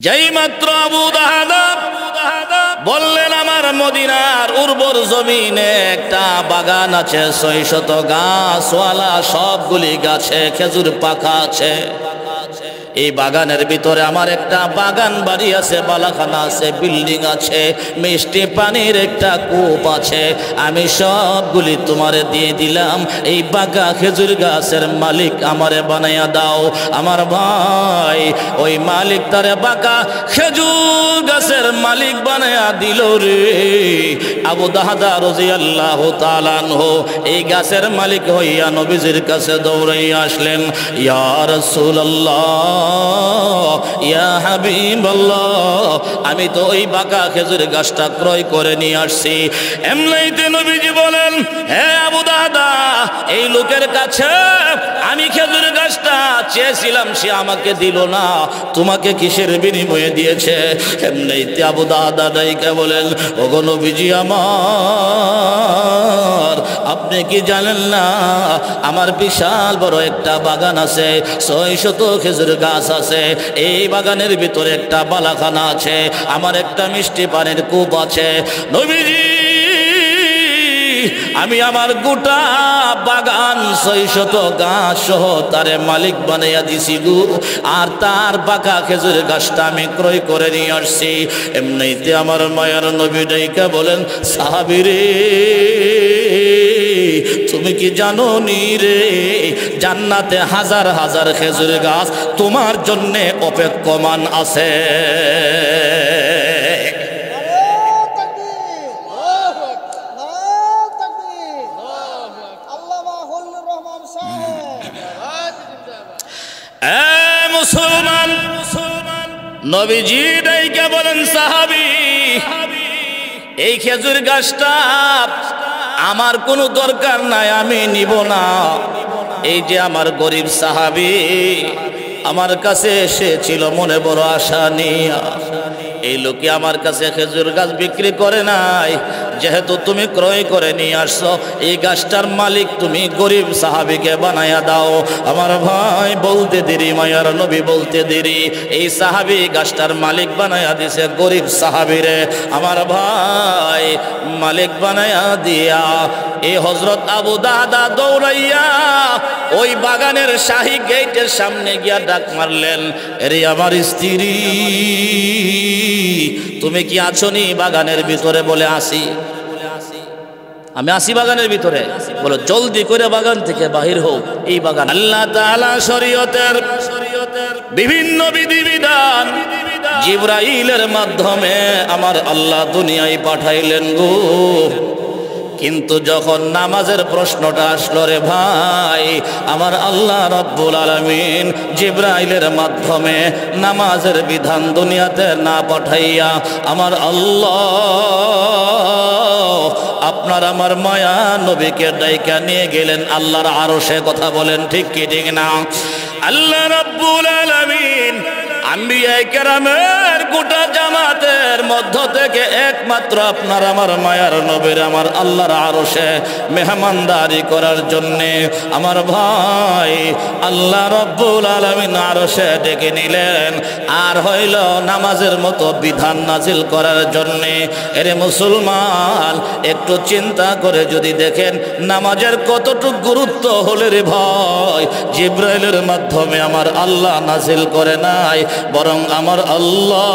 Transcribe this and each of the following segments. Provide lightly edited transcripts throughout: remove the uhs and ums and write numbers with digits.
যেই মাত্র আবু দাহাদা বললেন আমার মদিনার উর্বর জমিনে একটা বাগান আছে, ৬০০ গাছওয়ালা, সবগুলি গাছে খেজুর পাকা আছে। এই বাগানের ভিতরে আমার একটা বাগান বাড়ি আছে, বালাখানা আছে, বিল্ডিং আছে, মিষ্টি পানির একটা কূপ আছে। আমি সবগুলি তোমারে দিয়ে দিলাম, এই বাগা খেজুর গাছের মালিক আমারে বানাইয়া দাও। আমার ভাই ওই মালিক তারে বাঁকা খেজুর গাছের মালিক বানাইয়া দিল রে। আবু দাহাদা রাদিয়াল্লাহু তাআলা আনহু এই গাছের মালিক হইয়া নবীজির কাছে দৌড়াইয়া আসলেন। ইয়া রাসূলুল্লাহ, ইয়া হাবিবাল্লাহ, আমি তো ওই বাঁকা খেজুর গাছটা ক্রয় করে নিয়ে আসছি। এমনিতে নবীজি বলেন, হে আবু দাহাদা, এই লোকের কাছে আমি খেজুর গাছটা চেয়েছিলাম, সে আমাকে দিল না, তোমাকে কিসের বিনিময়ে দিয়েছে? এমনিতে আবু দাহাদা ডাইকা বলেন, ওগো নবীজি আমার, আপনি কি জানেন না আমার বিশাল বড় একটা বাগান আছে, ৬০০ খেজুর গাছ আছে, এই বাগানের ভিতরে একটা বালাখানা আছে, আমার একটা মিষ্টি পানির কূপ আছে। নবীজি, আমি আমার গোটা বাগান ৬০০ গাছ সহ তারে মালিক বানাইয়া দিছি গো, আর তার বাঁকা খেজুর গাছটা আমি ক্রয় করে নিয়ে আসছি। এমনিতে আমার মায়ার নবী ডাইকা বলেন, সাহাবী রে, তুমি কি জানো নি রে, জান্নাতে হাজার হাজার খেজুর গাছ তোমার জন্য অপেক্ষমান আছে। মুসলমান, নবীজি ডাইকা বলেন, সাহাবী, এই খেজুর গাছটা আমার কোনো দরকার নাই, আমি নিব না। এই যে আমার গরিব সাহাবী আমার কাছে এসেছিল মনে বড় আশা নিয়া, এই লোকে আমার কাছে খেজুর গাছ বিক্রি করে নাই, যেহেতু তুমি ক্রয় করে নিয়ে আসছো, এই গাছটার মালিক তুমি গরিব সাহাবীকে বানায়া দাও। আমার ভাই বলতে দেরি, মায়ার নবী বলতে দেরি, এই সাহাবী গাছটার মালিক বানায়া দিছে গরিব সাহাবীরে। আমার ভাই মালিক বানায়া দিয়া এই হযরত আবু দাহাদা দৌড়াইয়া ওই বাগানের শাহী গেটের সামনে গিয়া ডাক মারলেন, এরে আমার স্ত্রী, তুমি কি আছো নি বাগানের ভিতরে? বলে আসি, আমি আসি বাগানের ভিতরে। বলো জলদি করে বাগান থেকে বাহির হোক। এই বাগান আল্লাহ তাআলা শরীয়তের বিভিন্ন বিধিবিধান জিবরাইলের মাধ্যমে আমার আল্লাহ দুনিয়ায় পাঠাইলেন গো। কিন্তু যখন নামাজের প্রশ্নটা আসলো রে ভাই, আমার আল্লাহ রাব্বুল আলামিন জিবরাইলের মাধ্যমে নামাজের বিধান দুনিয়াতে না পাঠাইয়া আমার আল্লাহ আপনার আমার মায়া নবীকে ডাইকা নিয়ে গেলেন আল্লাহর আরশে। কথা বলেন ঠিক কি ঠিক না? আল্লাহ রাব্বুল আলামিন আম্বিয়া কেরামের গোটা জামাতের মধ্য থেকে একমাত্র আপনার আমার মায়ার নবীর আমার আল্লাহর আরশে মেহমানদারি করার জন্যে আমার ভাই আল্লাহ রাব্বুল আলামিন আরশে ডেকে নিলেন, আর হইল নামাজের মতো বিধান নাজিল করার জন্যে। এরে মুসলমান, একটু চিন্তা করে যদি দেখেন নামাজের কতটুকু গুরুত্ব হলে রে ভাই, জিবরাইলের মাধ্যমে আমার আল্লাহ নাজিল করে নাই, বরং আমার আল্লাহ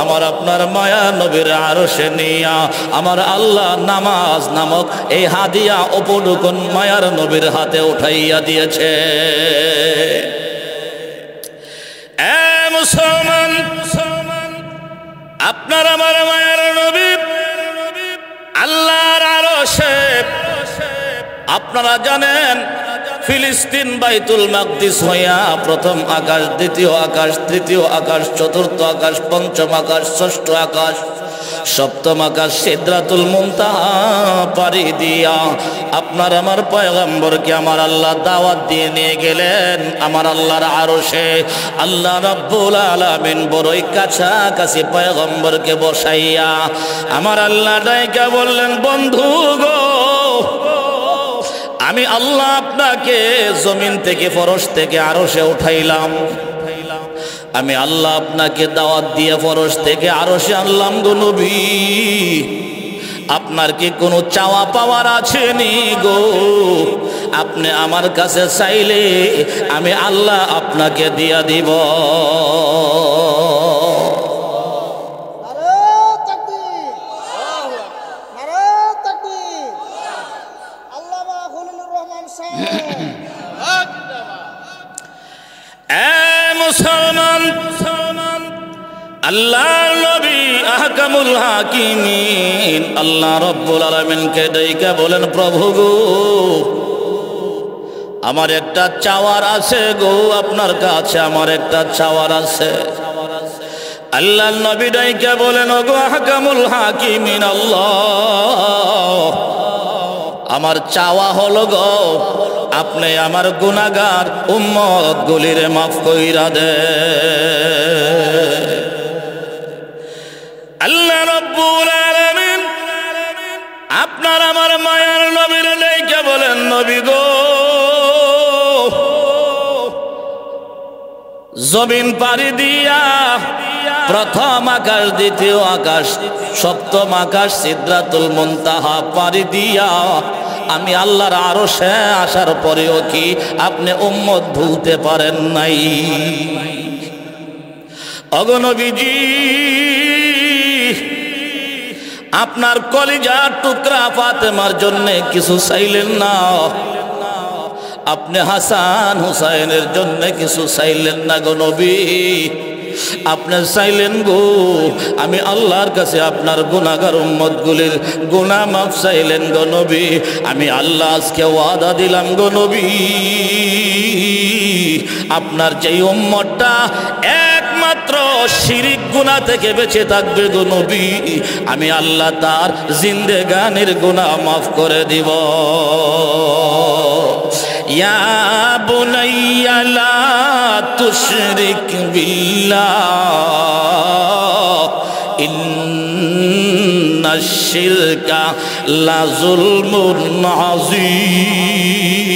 আমার আপনার মায়া নবীর আরশে নিয়া আমার আল্লাহ নামাজ নামক এই হাদিয়া উপঢৌকন মায়ার নবীর হাতে উঠাইয়া দিয়েছে। এ মুসলমান, আপনার আমার মায়ার নবী আল্লাহর আরশে, আপনারা জানেন ফিলিস্তিন বাইতুল মাকদিস হইয়া প্রথম আকাশ, দ্বিতীয় আকাশ, তৃতীয় আকাশ, চতুর্থ আকাশ, পঞ্চম আকাশ, ষষ্ঠ আকাশ, সপ্তম আকাশ, সিদরাতুল মুনতাহা পাড়ি দিয়া আপনার আমার পয়গম্বরকে আমার আল্লাহ দাওয়াত দিয়ে নিয়ে গেলেন আমার আল্লাহর আরশে। আল্লাহ রাব্বুল আলামিন বড়ই কাছাকাছি পয়গম্বরকে বসাইয়া আমার আল্লাহ ডাইকা বললেন, বন্ধু গো, আমি আল্লাহ আপনাকে জমিন থেকে ফরশ থেকে আরশে উঠাইলাম, আমি আল্লাহ আপনাকে দাওয়াত দিয়ে ফরজ থেকে আরশে আনলাম গো নবী। আপনার কি কোনো চাওয়া পাওয়ার আছে নি গো? আপনি আমার কাছে চাইলে আমি আল্লাহ আপনাকে দিয়া দিব। মুসলমান, আল্লাহর নবী আহকামুল হাকিমিন আল্লাহ রাব্বুল আলামিনকে ডাইকা বলেন, প্রভু গো, আমার একটা চাওয়ার আছে গো, আপনার কাছে আমার একটা চাওয়ার আছে। আল্লাহর নবী ডাইকা বলেন, ওগো আহকামুল হাকিমিন আল্লাহ, আমার চাওয়া হলো গো, আপনি আমার গুনাহগার উম্মত গুলিরে মাফ কইরা দে। আল্লাহ রাব্বুল আলামিন আপনার আমার মায়ার নবীর ডাইকা বলেন, নবী গো, জমিন পাড়ি দিয়া প্রথম আকাশ, দ্বিতীয় আকাশ, সপ্তম আকাশ, সিদরাতুল মুনতাহা পাড়ি দিয়া আমি আল্লাহর আরশে আসার পরেও কি আপনি উম্মত ভুলতে পারেন নাই? ওগো নবীজি, আপনার কলিজার টুকরা ফাতেমার জন্য কিছু চাইলেন না? আপনি হাসান হুসাইনের জন্য কিছু চাইলেন না গো নবী? আপনি চাইলেন গো, আমি আল্লাহর কাছে আপনার গুনাহগার উম্মতগুলির গুনাহ মাফ চাইলেন গো নবী। আমি আল্লাহ আজকে ওয়াদা দিলাম গো নবী, আপনার যেই উম্মতটা একমাত্র শিরিক গুনাহ থেকে বেঁচে থাকবে গো নবী, আমি আল্লাহ তার জিন্দেগানির গুনাহ মাফ করে দিব। ইয়া বুনাইয়া লা তুশরিক বিল্লাহ ইন্নাশ শিরকা লা যুলমুন আযীম।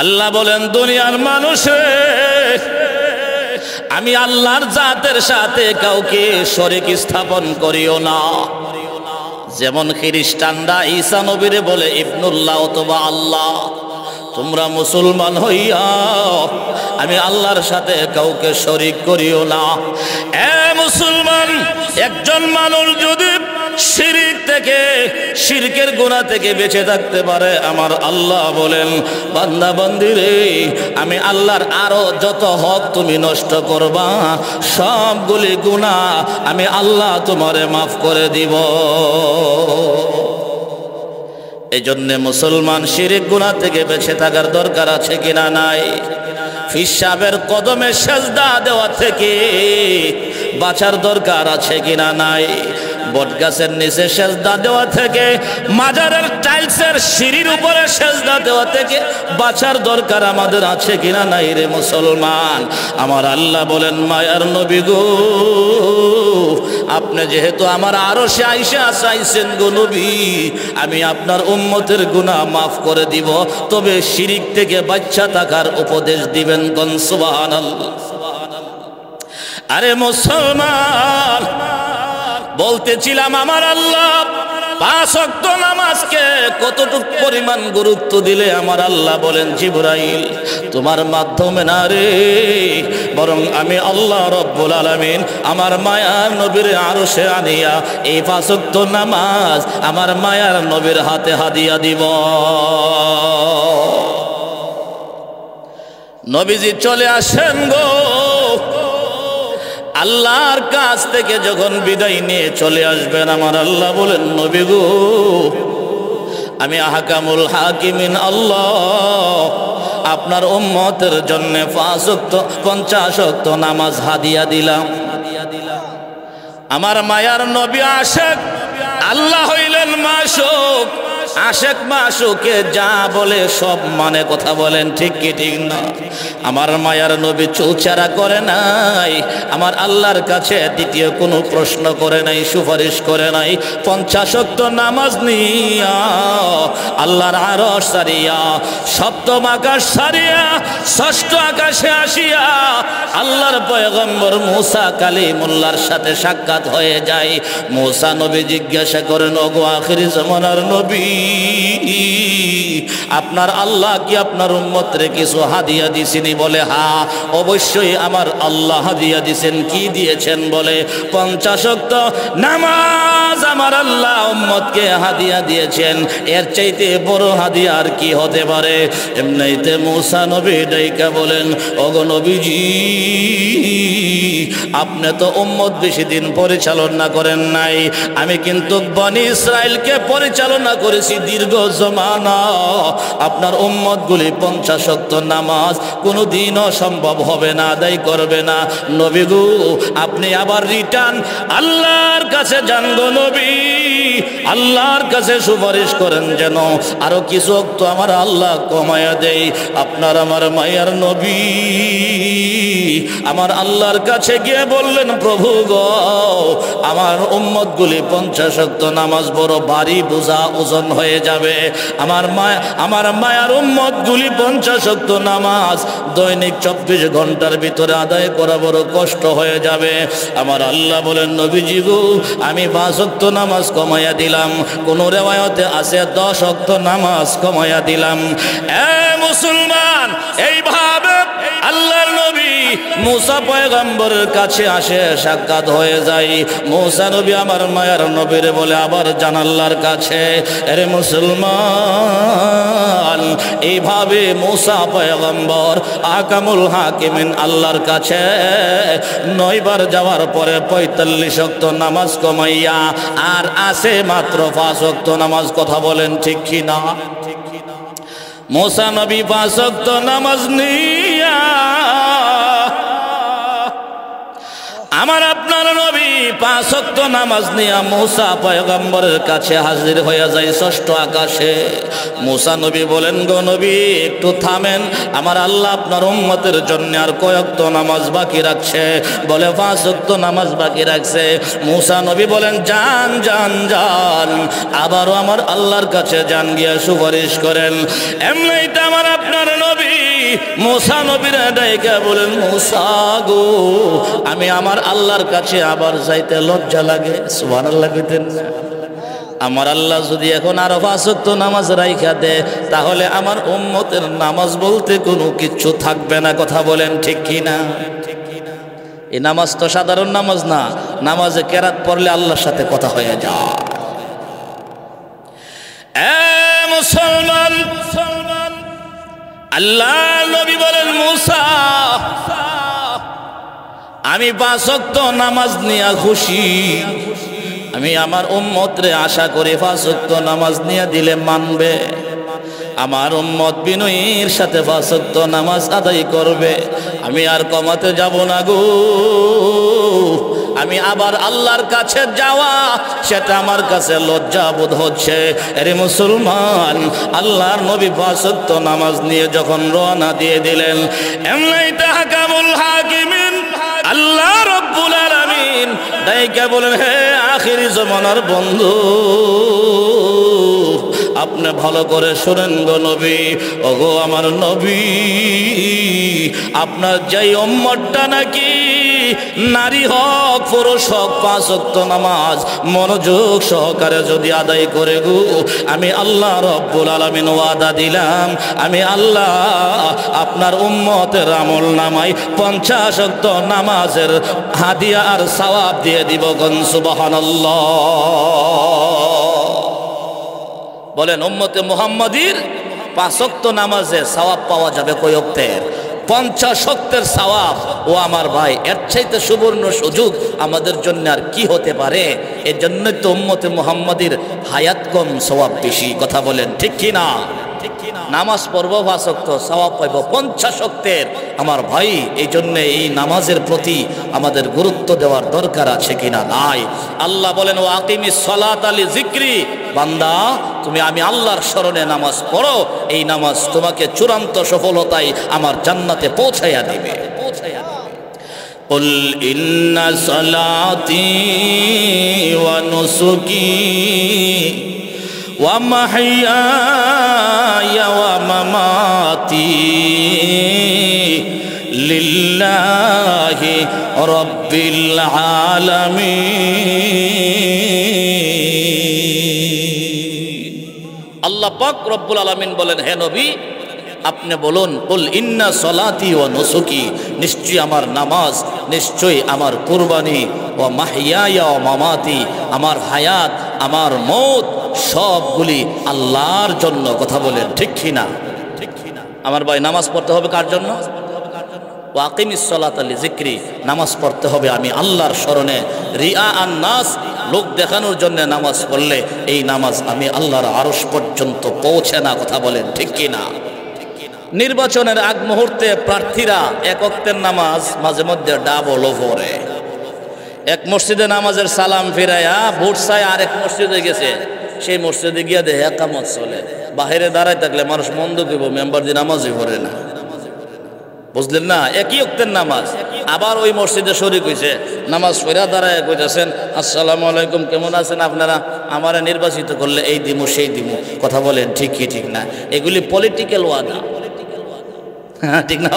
আল্লাহ বলেন, দুনিয়ার মানুষে, আমি আল্লাহর জাতের সাথে কাউকে শরীক স্থাপন করিও না। যেমন খ্রিস্টানরা ঈসা নবীরে বলে ইবনুল্লাহ অথবা আল্লাহ, তোমরা মুসলমান হইয়া আমি আল্লাহর সাথে কাউকে শরীক করিও না। এ মুসলমান, একজন মানুষ যদি শিরক থেকে, শিরকের গুনাহ থেকে বেঁচে থাকতে পারে, আমার আল্লাহ বলেন, বান্দা বান্দি রে, আমি আল্লাহর আরো যত হক তুমি নষ্ট করবা, সবগুলি গুনাহ আমি আল্লাহ তোমারে মাফ করে দিব। এই জন্যে মুসলমান শিরক গুনাহ থেকে বেঁচে থাকার দরকার আছে কিনা নাই? পীর সাহেবের কদমে সেজদা দেওয়া থেকে বাঁচার দরকার আছে কিনা নাই? বটগাছের নিচে সেজদা দেওয়া থেকে, মাজারের টাইলসের সিঁড়ির উপরে সেজদা দেওয়া থেকে বাঁচার দরকার আমাদের আছে কিনা নাই রে মুসলমান? আমার আল্লাহ বলেন, মায়ার নবী গো, আপনি যেহেতু আমার আরশে আইসা চাইছেন গো নবী, আমি আপনার উম্মতের গুনাহ মাফ করে দিব, তবে শিরিক থেকে বাঁচা থাকার উপদেশ দিবেন। কোন সুবহানাল্লাহ। আরে মুসলমান, বলতেছিলাম আমার আল্লাহ 5 ওয়াক্ত নামাজকে কতটুকু পরিমাণ গুরুত্ব দিলে আমার আল্লাহ বলেন, জিবরাইল তোমার মাধ্যমে না রে, বরং আমি আল্লাহ রব্বুল আলামিন আমার মায়ার নবীর আরশে আনিয়া এই 5 ওয়াক্ত নামাজ আমার মায়ার নবীর হাতে হাদিয়া দিব। নবীজি চলে আসেন গো, আল্লাহর কাছ থেকে যখন বিদায় নিয়ে চলে আসবেন, আমার আল্লাহ বলেন, নবী গো, আমি আহকামুল হাকিমিন আল্লাহ আপনার উম্মতের জন্য 5 ওয়াক্ত 50 ওয়াক্ত নামাজ হাদিয়া দিলাম। আমার মায়ার নবী আশিক, আল্লাহ হইলেন মাশুক, আশেক মাশুকে যা বলে সব মানে, কথা বলেন ঠিক কি ঠিক না? আমার মায়ার নবী চৌচারা করে নাই, আমার আল্লাহর কাছে দ্বিতীয় কোনো প্রশ্ন করে নাই, সুপারিশ করে নাই। 50 ওয়াক্ত নামাজ নিয়া আল্লাহর আরশ সারিয়া, সপ্তম আকাশ সারিয়া, ষষ্ঠ আকাশে আসিয়া আল্লাহর পয়গম্বর মুসা কালিমুল্লাহর সাথে সাক্ষাৎ হয়ে যায়। মুসা নবী জিজ্ঞাসা করেন, ওগো আখিরি জামানার নবী, আপনার আল্লাহ কি আপনার উম্মতরে কিছু হাদিয়া দিছেনি? বলে হ্যাঁ, অবশ্যই আমার আল্লাহ হাদিয়া দিছেন। কি দিয়েছেন? বলে 50 ওয়াক্ত নামাজ আমার আল্লাহ উম্মতকে হাদিয়া দিয়েছেন। এর চাইতে বড় হাদিয়া আর কি হতে পারে? এমনিতে মুসা নবী ডাইকা বলেন, ওগো নবীজি, আপনি তো উম্মত বেশি দিন পরিচালনা করেন নাই, আমি কিন্তু বনি ইসরাইলকে পরিচালনা করেছি দীর্ঘ জমানা। আপনার উম্মতগুলি 50 ওয়াক্ত নামাজ কোনো দিনও সম্ভব হবে না, আদায় করবে না। নবী গো, আপনি আবার রিটার্ন আল্লাহর কাছে যান গো নবী, আল্লাহর কাছে সুপারিশ করেন যেন আরো কিছু ওয়াক্ত আমার আল্লাহ কমায়া দেয়। আপনার আমার মায়ার নবী আমার আল্লাহর কাছে গিয়ে বললেন, প্রভু গো, আমার উম্মতগুলি 50 ওয়াক্ত নামাজ বড় ভারী বোঝা ওজন হয়ে যাবে। আমার মায়ার উম্মতগুলি 50 ওয়াক্ত নামাজ দৈনিক 24 ঘন্টার ভিতরে আদায় করা বড় কষ্ট হয়ে যাবে। আমার আল্লাহ বলেন, নবীজি গো, আমি 5 ওয়াক্ত নামাজ কমাইয়া দিলাম, কোন রিওয়ায়াতে আছে 10 ওয়াক্ত নামাজ কমাইয়া দিলাম। এ মুসলমান, এইভাবে আল্লাহর নবী মুসা পয়গম্বরের কাছে আসে, সাক্ষাৎ হয়ে যায়। মুসা নবী আমার মায়ার নবীরে বলে, আবার জান আল্লাহর কাছে। আরে মুসলমান, এইভাবে মুসা পয়গম্বর আকামুল হাকিমিন আল্লাহর কাছে 9 বার যাওয়ার পরে 45 ওয়াক্ত নামাজ কমাইয়া আর আছে মাত্র 5 ওয়াক্ত নামাজ। কথা বলেন ঠিক কি না? মুসা নবী 5 ওয়াক্ত নামাজ নিয়া আমার আপনার নবী 5 ওয়াক্ত নামাজ নিয়া মুসা পয়গম্বরের কাছে হাজির হয়ে যায় ষষ্ঠ আকাশে। মুসা নবী বলেন, গো নবী, একটু থামেন, আমার আল্লাহ আপনার উম্মতের জন্য আর কয় ওয়াক্ত নামাজ বাকি রাখছে? বলে 5 ওয়াক্ত নামাজ বাকি রাখছে। মুসা নবী বলেন, যান যান যান, আবারও আমার আল্লাহর কাছে যান, গিয়া সুপারিশ করেন। এমনিতে আমার আপনার নবী মুসা নবীর ডাইকা বলেন, মুসা গো, আমি আমার আল্লাহর কাছে আবার যাইতে লজ্জা লাগে। সুবহানাল্লাহ কইতেন না? আমার আল্লাহ যদি এখন আরো 5 ওয়াক্ত নামাজ রাইখা দেয়, তাহলে আমার উম্মতের নামাজ বলতে কোনো কিচ্ছু থাকবে না। কথা বলেন ঠিক কি না? এই নামাজ তো সাধারণ নামাজ না, নামাজে কেরাত পড়লে আল্লাহর সাথে কথা হয়ে যায়। এ মুসলমান, আল্লাহ নবী বলেন, মুসা, আমি 5 ওয়াক্ত নামাজ নিয়ে খুশি, আমি আমার উম্মতরে আশা করি 5 ওয়াক্ত নামাজ নিয়ে দিলে মানবে। আমার উম্মত বিনয়ের সাথে 5 ওয়াক্ত নামাজ আদায় করবে। আমি আর কমাতে যাব না গো। আমি আবার আল্লাহর কাছে যাওয়া, সেটা আমার কাছে লজ্জা বোধ হচ্ছে। আরে মুসলমান, আল্লাহর নবী 5 ওয়াক্ত নামাজ নিয়ে যখন রওনা দিয়ে দিলেন, এমনিতে হাকামুল হাকিমিন আল্লাহ রব্বুল আলামিন ডাইকা বলেন, হে আখিরি জামানার বন্ধু, আপনি ভালো করে শুনেন গো নবী। ওগো আমার নবী, আপনার যেই উম্মতটা নাকি নারী হোক পুরুষ হোক 5 ওয়াক্ত নামাজ মনোযোগ সহকারে যদি আদায় করে গো, আমি আল্লাহ রব্বুল আলামিন ওয়াদা দিলাম, আমি আল্লাহ আপনার উম্মতের আমল নামায় 50 ওয়াক্ত নামাজের হাদিয়া আর সওয়াব দিয়ে দিব। গন সুবহানাল্লাহ। বলেন, উম্মতে মুহাম্মাদির 5 ওয়াক্ত নামাজে সওয়াব পাওয়া যাবে কয় ওয়াক্তের? 50 ওয়াক্তের সওয়াব। ও আমার ভাই, এর চাইতে সুবর্ণ সুযোগ আমাদের জন্য আর কি হতে পারে? এর জন্যই তো উম্মতে মুহাম্মাদির হায়াত কম, সওয়াব বেশি। কথা বলেন ঠিক কি না? নামাজ পড়ব 5 ওয়াক্ত, সওয়াব পাইব 50 ওয়াক্তের। আমার ভাই, এই জন্য এই নামাজের প্রতি আমাদের গুরুত্ব দেওয়ার দরকার আছে কিনা? নাই। আল্লাহ বলেন, ওয়া আকিমিস সালাতা লিযিকরি, বান্দা তুমি আমি আল্লাহর স্মরণে নামাজ পড়ো, এই নামাজ তোমাকে চূড়ান্ত সফলতায় আমার জান্নাতে পৌঁছাইয়া দিবে। কুল ইন্না সালাতি ওয়া নুসুকি ওয়া মাহইয়ায়া ওয়া মামাতি লিল্লাহি রাব্বিল আলামিন। আল্লাহ পাক রব্বুল আলামিন বলেন, হে নবী আপনি বলুন, কুল ইন্না সলাতি ওয়া নুসুকি, নিশ্চয়ই আমার নামাজ, নিশ্চয়ই আমার কুরবানি, ওয়া মাহইয়ায়া ওয়া মামাতি, আমার হায়াত আমার মওত সবগুলি আল্লাহর জন্য। কথা বলেন ঠিক কি না? আমার ভাই নামাজ পড়তে হবে কার জন্য? ওয়া আকিমিস সালাতা লিযিকরি, নামাজ পড়তে হবে আমি আল্লাহর স্মরণে। রিয়া আন নাস, লোক দেখানোর জন্য নামাজ পড়লে এই নামাজ আমি আল্লাহর আরশ পর্যন্ত পৌঁছে না। কথা বলেন ঠিক কি না? নির্বাচনের আগ মুহূর্তে প্রার্থীরা এক ওয়াক্তের নামাজ মাঝে মধ্যে ডাবলও পড়ে। এক মসজিদে নামাজের সালাম ফিরাইয়া ভোট চাই আরেক মসজিদে গেছে, সেই মসজিদে গিয়ে দেখে একামত চলে। বাহিরে দাঁড়ায় থাকলে মানুষ মন্দ দিব, মেম্বার দিয়ে নামাজই পড়ে না। বুঝলেন না? একই ওয়াক্তের নামাজ। আবার ওই মসজিদে শরীক হয়েছে, নামাজ পড়া দাঁড়ায় কইতেছেন, আসসালামু আলাইকুম, কেমন আছেন আপনারা? আমারা নির্বাচিত করলে এই দিমু সেই দিমু। কথা বলেন ঠিক কি ঠিক না? এগুলি পলিটিক্যাল ওয়াদা, ঠিক না?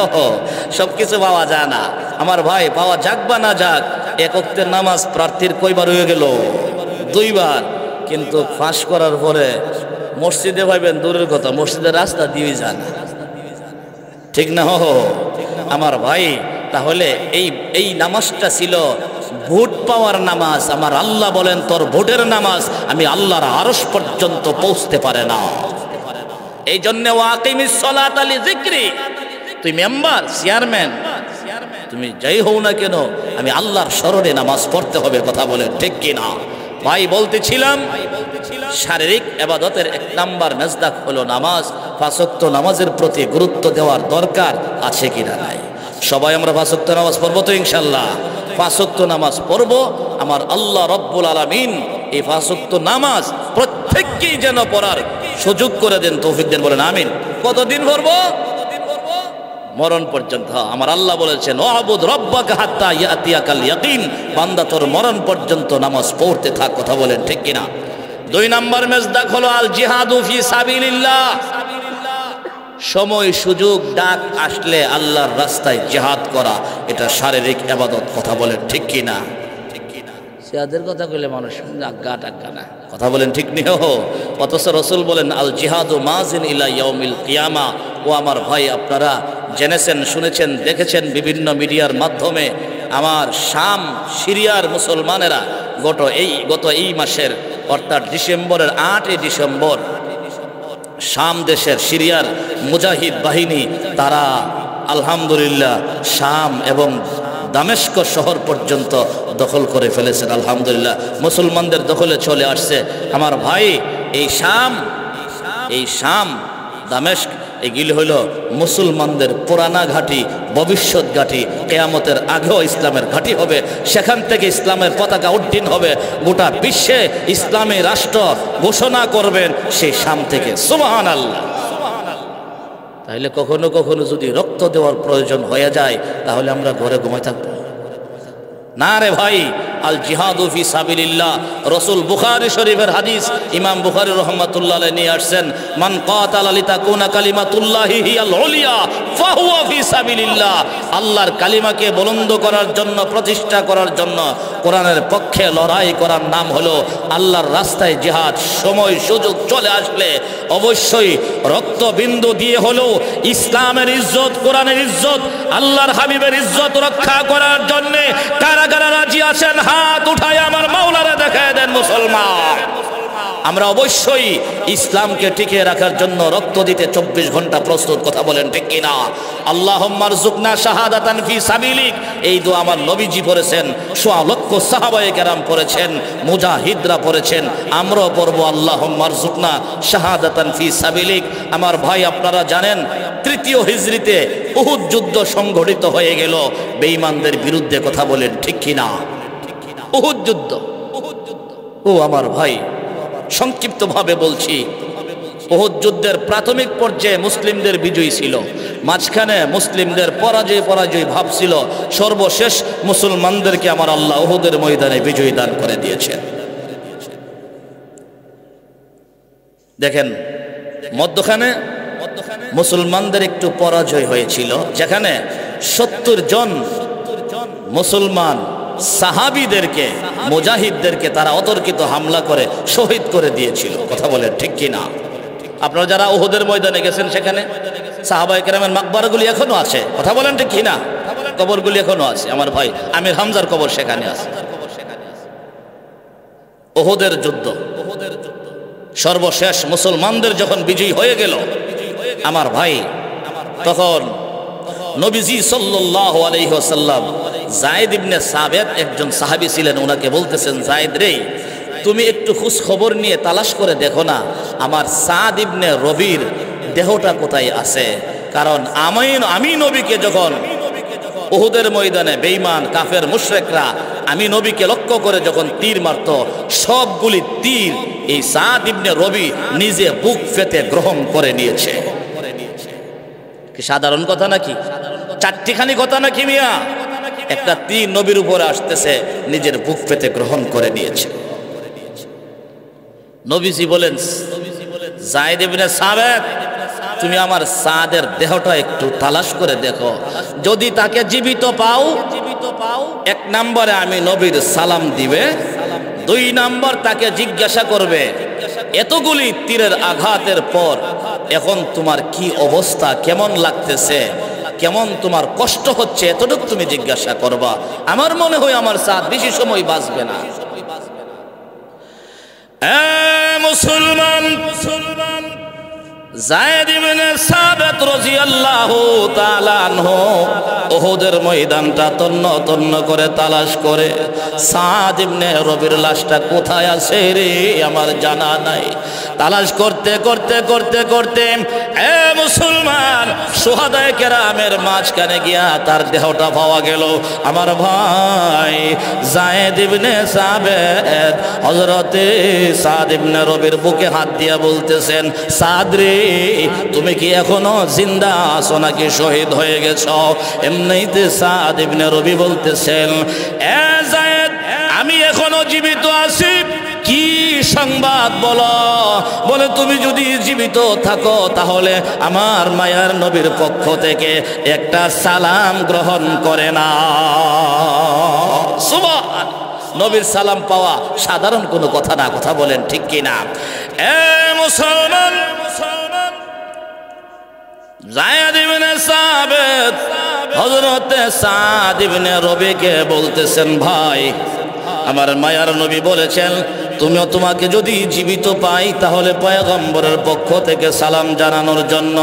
সব কিছু পাওয়া যায় না আমার ভাই, পাওয়া যাক বা না যাক। এক ওয়াক্তের নামাজ প্রার্থীর কয়বার হয়ে গেল? 2 বার। কিন্তু ফাঁস করার পরে মসজিদে ভাইবেন দূরের কথা, মসজিদের রাস্তা দিয়ে যান, ঠিক না? আমার ভাই, তাহলে এই নামাজটা ছিল ভোট পাওয়ার নামাজ। আমার আল্লাহ বলেন, তোর ভোটের নামাজ আমি আল্লাহর আরশ পর্যন্ত পৌঁছতে পারে না। এই জন্য ওয়া আকিমিস সালাতা লিযিকরি, তুই মেম্বার, চেয়ারম্যান, তুমি যাই হও না কেন, আমি আল্লাহর স্মরণে নামাজ পড়তে হবে। কথা বলেন ঠিক কি না? ভাই বলতেছিলাম, শারীরিক ইবাদতের 1 নাম্বার মেজদাক হলো নামাজ। 5 ওয়াক্ত নামাজের প্রতি গুরুত্ব দেওয়ার দরকার আছে কিনা নাই? সবাই আমরা 5 ওয়াক্ত নামাজ পড়বো তো ইনশাআল্লাহ? 5 ওয়াক্ত নামাজ পড়বো। আমার আল্লাহ রব্বুল আলামিন এই 5 ওয়াক্ত নামাজ প্রত্যেককেই যেন পড়ার সুযোগ করে দেন, তৌফিক দেন। বলেন আমিন। কতদিন পড়বো? মরণ পর্যন্ত। আমার আল্লাহ বলেছেন, ওয়াবুদ রব্বাকা হাত্তা ইয়াতিয়াকাল ইয়াকিন, বান্দা তোর মরণ পর্যন্ত নামাজ পড়তে থাক। কথা বলেন ঠিক কিনা? 2 নাম্বার মেজদাক হলো আল জিহাদু ফি সাবিলিল্লাহ, সময় সুযোগ ডাক আসলে আল্লাহর রাস্তায় জিহাদ করা, এটা শারীরিক ইবাদত। কথা বলেন ঠিক কিনা? জিহাদের কথা কইলে মানুষ আজ্ঞা টাজ্ঞা না। কথা বলেন ঠিক নিও? অথচ রাসূল বলেন, আল জিহাদু মাজিন ইলা ইয়াউমিল কিয়ামা। ও আমার ভাই, আপনারা জেনেছেন, শুনেছেন, দেখেছেন বিভিন্ন মিডিয়ার মাধ্যমে, আমার শাম সিরিয়ার মুসলমানেরা গত এই মাসের অর্থাৎ ডিসেম্বরের 8 ডিসেম্বর শাম দেশের সিরিয়ার মুজাহিদ বাহিনী তারা আলহামদুলিল্লাহ শাম এবং দামেস্ক শহর পর্যন্ত দখল করে ফেলেছেন। আলহামদুলিল্লাহ মুসলমানদের দখলে চলে আসছে। আমার ভাই, এই শাম দামেস্ক এগুলি হইল মুসলমানদের পুরানা ঘাঁটি, ভবিষ্যৎ ঘাঁটি। কিয়ামতের আগেও ইসলামের ঘাঁটি হবে, সেখান থেকে ইসলামের পতাকা উড্ডীন হবে। গোটা বিশ্বে ইসলামী রাষ্ট্র ঘোষণা করবেন সেই শাম থেকে। সুবহানাল্লাহ। তাহলে কখনো কখনো যদি রক্ত দেওয়ার প্রয়োজন হয়ে যায়, তাহলে আমরা ঘরে ঘুমাই থাকবো না রে ভাই। আল জিহাদু ফি সাবিলিল্লাহ, রাসূল বুখারী শরীফের হাদিস, ইমাম বুখারী রাহমাতুল্লাহ আলাইহি নিয়ে আসছেন, মান কাতালা লিতাকুনা কালিমাতুল্লাহি হিয়াল উলিয়া ফাহুয়া ফি সাবিলিল্লাহ। আল্লাহর কালিমাকে বুলন্দ করার জন্য, প্রতিষ্ঠা করার জন্য কোরআনের পক্ষে লড়াই করার নাম হলো আল্লাহর রাস্তায় জিহাদ। সময় সুযোগ চলে আসলে অবশ্যই রক্তবিন্দু দিয়ে হলো ইসলামের ইজ্জত, কোরআনের ইজ্জত, আল্লাহর হাবিবের ইজ্জত রক্ষা করার জন্য কারা কারা রাজি আছেন? হাত উঠায় আমার মাওলানা দেখায় দেন। মুসলমান আমরা অবশ্যই ইসলামকে টিকিয়ে রাখার জন্য রক্ত দিতে 24 ঘন্টা প্রস্তুত। কথা বলেন ঠিক কিনা? আল্লাহুম্মা রযুকনা শাহাদাতান ফি সাবিলিক, এই দোয়া আমার নবীজি পড়েছেন, সোয়া লক্ষ সাহাবায়ে কেরাম পড়েছেন, মুজাহিদরা পড়েছেন, আমরাও পড়ব আল্লাহুম্মা রযুকনা শাহাদাতান ফি সাবিলিক। আমার ভাই, আপনারা জানেন 3য় হিজরিতে উহুদ যুদ্ধ সংঘটিত হয়ে গেল বেঈমানদের বিরুদ্ধে। কথা বলেন ঠিক কিনা? উহুদ যুদ্ধ। ও আমার ভাই, সংক্ষিপ্তভাবে বলছি। উহুদ যুদ্ধের প্রাথমিক পর্যায়ে মুসলিমদের বিজয় ছিল, মাঝখানে মুসলিমদের পরাজয় ভাব ছিল। সর্বশেষ মুসলমানদেরকে আমার আল্লাহ উহুদের ময়দানে বিজয় দান করে দিয়েছেন। দেখেন, মধ্যখানে মুসলমানদের একটু পরাজয় হয়েছিল, যেখানে 70 জন মুসলমান সাহাবীদেরকে, মুজাহিদদেরকে তারা অতর্কিত হামলা করে শহীদ করে দিয়েছিল। কথা বলেন ঠিক কিনা? আপনারা যারা উহুদের ময়দানে গেছেন, সেখানে সাহাবায়ে কেরামের মাকবারগুলি এখনো আছে। কথা বলেন ঠিক কিনা? কবরগুলি এখনো আছে। আমার ভাই আমির হামজার কবর সেখানে আছে। উহুদের যুদ্ধ সর্বশেষ মুসলমানদের যখন বিজয় হয়ে গেল, আমার ভাই, তখন নবীজি সাল্লাল্লাহু আলাইহি ওয়াসাল্লাম যায়েদ ইবনে সাবিত একজন সাহাবী ছিলেন, ওনাকে বলতেছেন, যায়েদ রে, তুমি একটু খোঁজ খবর নিয়ে তালাশ করে দেখো না আমার সাদ ইবনে রবির দেহটা কোথায় আছে। কারণ আমি নবীকে যখন উহুদের ময়দানে বেঈমান কাফের মুশরিকরা আমি নবীকে লক্ষ্য করে যখন তীর মারত, সবগুলি তীর এই সাদ ইবনে রবি নিজে বুক ফেতে গ্রহণ করে নিয়েছে। কি সাধারণ কথা নাকি? চারটিখানি কথা নাকি মিয়া? একটা তীর নবীর উপরে আসতেছে, নিজের বুক পেতে গ্রহণ করে নিয়েছে। নবীজি বলেন, যায়েদ ইবনে সাবিত, তুমি আমার সাদের দেহটা একটু তালাশ করে দেখো, যদি তাকে জীবিত পাও, 1 নম্বরে আমি নবীর সালাম দিবে, 2 নম্বর তাকে জিজ্ঞাসা করবে, এতগুলি তীরের আঘাতের পর এখন তোমার কি অবস্থা, কেমন লাগতেছে, কেমন তোমার কষ্ট হচ্ছে, এতটুকু তুমি জিজ্ঞাসা করবা। আমার মনে হয় আমার সাদ বেশি সময় বাঁচবে না। মুসলমান, যায়েদ ইবনে সাবিত রাদিয়াল্লাহু তাআলা আনহু উহুদের ময়দানটা তন্ন করে তালাশ করে, সাদ ইবনে রবির লাশটা কোথায় আছে রে আমার জানা নাই। তালাশ করতে মুসলমান শুহাদায়ে কেরামের মাঝখানে গিয়া তার দেহটা পাওয়া গেল। আমার ভাই যায়েদ ইবনে সাবিত হযরতে সাদ ইবনে রবির বুকে হাত দিয়া বলতেছেন, সাদ রে, তুমি কি এখনো জিন্দা আছো নাকি শহীদ হয়ে গেছো? এমনিতে সাদ ইবনে রবি বলতেছেন, এ যায়েদ, আমি এখনো জীবিত আছি। কি সংবাদ বলো? বলে, তুমি যদি জীবিত থাকো তাহলে আমার মায়ার নবীর পক্ষ থেকে একটা সালাম গ্রহণ করে না। সুবহান, নবীর সালাম পাওয়া সাধারণ কোনো কথা না। কথা বলেন ঠিক কিনা? এ মুসলমান, যায়েদ ইবনে সাবিত হযরতে সাদ ইবনে রবিকে বলতেছেন, ভাই, আমার মায়ার নবী বলেছেন তোমাকে যদি জীবিত পাই তাহলে পয়গম্বরের পক্ষ থেকে সালাম জানানোর জন্য।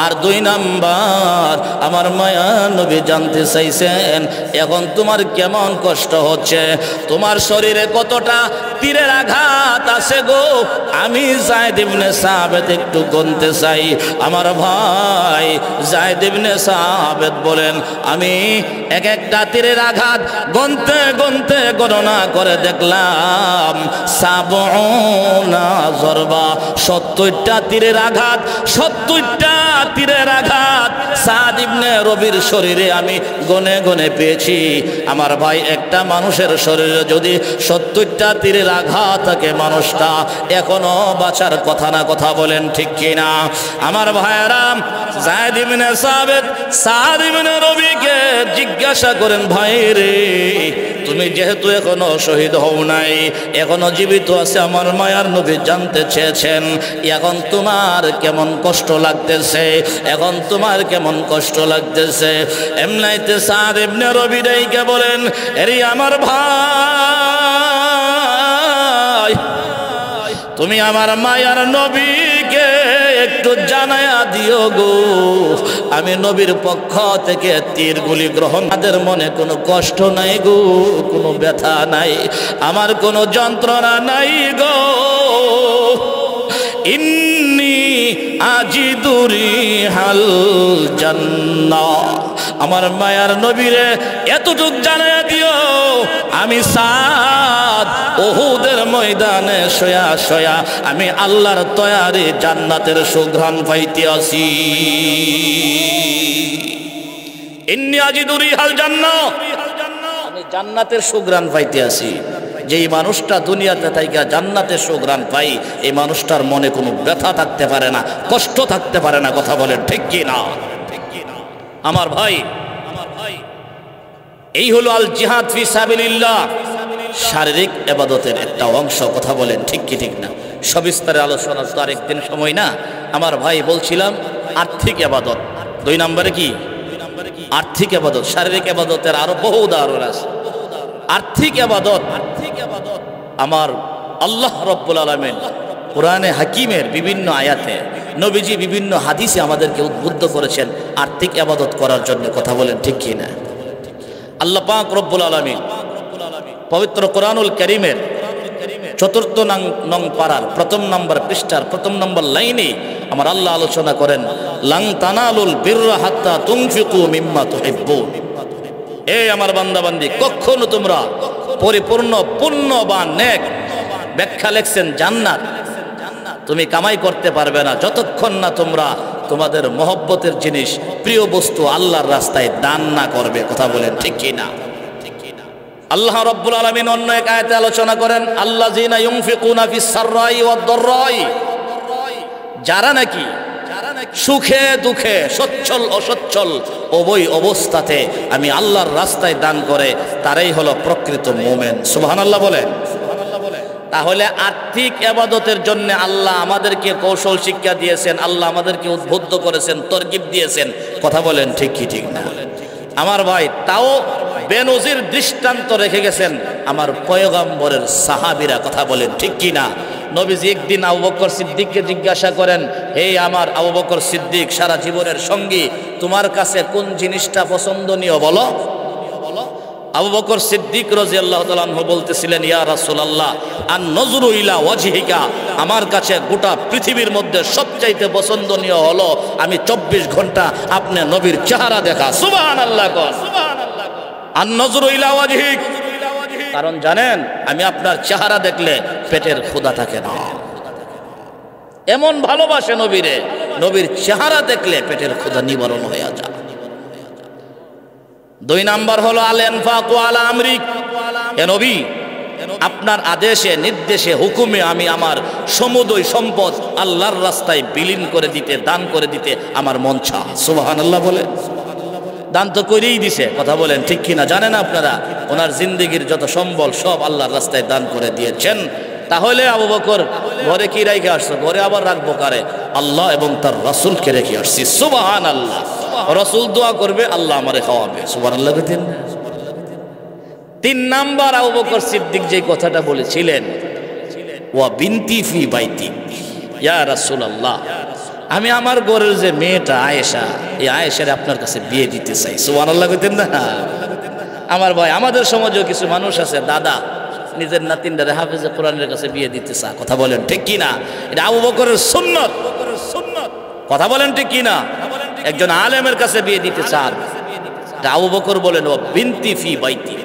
আর 2 নাম্বার, আমার মায়ার নবী জানতে চাইছেন এখন তোমার কেমন কষ্ট হচ্ছে, তোমার শরীরে কতটা তীরের আঘাত আছে গো। আমি যায়েদ ইবনে সাবিত একটু গুনতে চাই। আমার ভাই যায়েদ ইবনে সাবিত বলেন, আমি একটা তীরের আঘাত গুনতে গণনা করে দেখলাম 70 জরবা, 70টা তীরের আঘাত, 70টা তীরের আঘাত সাদ ইবনে রবির শরীরে আমি গনে পেয়েছি। আমার ভাই, একটা মানুষের শরীরে যদি 70টা তীরের আঘাত থাকে, মানুষটা এখনো বাঁচার কথা না। কথা বলেন ঠিক কিনা? আমার ভাইরা, যায়েদ ইবনে সাবিত সাদ ইবনে রবিকে জিজ্ঞাসা করেন, ভাই রে, তুমি যেহেতু এখনো শহীদ হও নাই, এখনো জীবিত আছে, আমার মায়ার নবী জানতে চেয়েছেন এখন তোমার কেমন কষ্ট লাগতেছে, এখন তোমার কেমন কষ্ট লাগতেছে। এমনিতে সাদ ইবনে রবি ডাইকে বলেন, এরে আমার ভাই, তুমি আমার মায়ার নবীকে একটু জানায়া দিও গো, আমি নবীর পক্ষ থেকে তীরগুলি গ্রহণ, তাদের মনে কোনো কষ্ট নাই গো, কোনো ব্যথা নাই, আমার কোনো যন্ত্রণা নাই গো। ইন্নি আজিদুরি হাল জান্নাহ, আমার মায়ার নবীরে এতটুক জানাইয়া দিও, আমি সাদ উহুদের ময়দানে শোয়া শোয়া আমি আল্লাহর তৈয়ারি জান্নাতের সুঘ্রাণ পাইতে আছি। ইন্নী আজিদু রিহাল জান্নাহ, আমি জান্নাতের সুঘ্রাণ পাইতে আছি। যেই মানুষটা দুনিয়াতে থাইকা জান্নাতের সুঘ্রাণ পাই, এই মানুষটার মনে কোনো ব্যথা থাকতে পারে না, কষ্ট থাকতে পারে না। কথা বলেন ঠিক কি না? আমার ভাই, এই হলো আল জিহাদ ফি সাবিলিল্লাহ, শারীরিক ইবাদতের একটা অংশ। কথা বলেন ঠিক কি ঠিক না? সবিস্তারে আলোচনা তো আরেকদিন সময় না। আমার ভাই বলছিলাম আর্থিক ইবাদত, 2 নম্বরে কি আর্থিক ইবাদত। শারীরিক ইবাদতের আরো বহু উদাহরণ আছে। আর্থিক ইবাদত আমার আল্লাহ রাব্বুল আলামিন কোরআনে হাকিমের বিভিন্ন আয়াতে, নবীজি বিভিন্ন হাদিসে আমাদেরকে উদ্বুদ্ধ করেছেন আর্থিক ইবাদত করার জন্য। কথা বলেন ঠিক কি না? আল্লাহ পাক রব্বুল আলামিন পবিত্র কোরআনুল কারীমের 4 নং পারার 1 নম্বর পৃষ্ঠার 1 নম্বর লাইনে আমার আল্লাহ আলোচনা করেন, লাং তানালুল বিররা হাত্তা তুনফিকু মিম্মা তুহিব্বুন। এই আমার বান্দা বান্দি, কখনো তোমরা পরিপূর্ণ পূর্ণ বা নেক, ব্যাখ্যা লেখছেন জান্নাত, তুমি কামাই করতে পারবে না যতক্ষণ না তোমরা তোমাদের মহব্বতের জিনিস, প্রিয় বস্তু আল্লাহর রাস্তায় দান না করবে। কথা বলেন ঠিক কি না? আল্লাহ রাব্বুল আলামিন অন্য এক আয়াতে আলোচনা করেন, আল্লাযীনা ইউনফিকুনা ফিস সাররাই ওয়াদ দাররাই, যারা নাকি সুখে দুঃখে, সচ্ছল অসচ্ছল উভয় অবস্থাতে আমি আল্লাহর রাস্তায় দান করে, তারাই হলো প্রকৃত মুমিন। সুবহানাল্লাহ বলেন। তাহলে আর্থিক ইবাদতের জন্য আল্লাহ আমাদেরকে কৌশল শিক্ষা দিয়েছেন, আল্লাহ আমাদেরকে উদ্বুদ্ধ করেছেন, তরগিব দিয়েছেন। কথা বলেন ঠিক কি ঠিক না? আমার ভাই, তাও বেনজির দৃষ্টান্ত রেখে গেছেন আমার পয়গম্বরের সাহাবীরা। কথা বলেন ঠিক কি না? নবীজি একদিন আবু বকর সিদ্দিককে জিজ্ঞাসা করেন, হে আমার আবু বকর সিদ্দিক, সারা জীবনের সঙ্গী, তোমার কাছে কোন জিনিসটা পছন্দনীয় বলো? আবু বকর সিদ্দিক রাদিয়াল্লাহু তাআলা আনহু বলতেছিলেন, ইয়া রাসূলুল্লাহ, আন নজরু ইলা ওয়াজহিকা, আমার কাছে গোটা পৃথিবীর মধ্যে সবচাইতে পছন্দনীয় হলো আমি 24 ঘন্টা আপনি নবীর চেহারা দেখা। সুবহানাল্লাহ কর। আন নজরু ইলা ওয়াজহিক, কারণ জানেন আমি আপনার চেহারা দেখলে পেটের ক্ষুধা থাকে না। এমন ভালোবাসে নবীরে, নবীর চেহারা দেখলে পেটের ক্ষুধা নিবারণ হয়ে যায়। 2 নাম্বার হলো আল ইনফাকু আলা আমরিক, এ নবী আপনার আদেশে নির্দেশে হুকুমে আমি আমার সমুদয় সম্পদ আল্লাহর রাস্তায় বিলীন করে দিতে, দান করে দিতে আমার মন চায়। সুবহানাল্লাহ বলে। দান তো করেই দিছে। কথা বলেন ঠিক কিনা? জানেন আপনারা ওনার জিন্দেগির যত সম্বল সব আল্লাহর রাস্তায় দান করে দিয়েছেন। তাহলে আবু বকর ঘরে কি রেখে আসছো? ঘরে আবার রাখবো কারে? আল্লাহ এবং তার রাসূলকে রেখে আসছি। সুবহানাল্লাহ। রাসূল দোয়া করবে, আল্লাহ আমারে খাওয়াবে। সুবহানাল্লাহ। 3 নাম্বার আবু বকর সিদ্দিক যে কথাটা বলেছিলেন, ওয়া বিনতি ফি বাইতি, ইয়া রাসূলুল্লাহ, আমি আমার ঘরের যে মেয়েটা আয়েশা, এই আয়েশারে আপনার কাছে বিয়ে দিতে চাই। সুবহানাল্লাহ কইতেন না? আমার ভাই, আমাদের সমাজেও কিছু মানুষ আছে, দাদা নিজের নাতিনটারে হাফেজে কোরআনের কাছে বিয়ে দিতে চায়। কথা বলেন ঠিক কি না? এটা আবু বকরের সুন্নত। কথা বলেন ঠিক কি না? একজন আলেমের কাছে বিয়ে দিতে চান, এটা আবু বকর বলেন, ও বিনতি ফি বাইতি,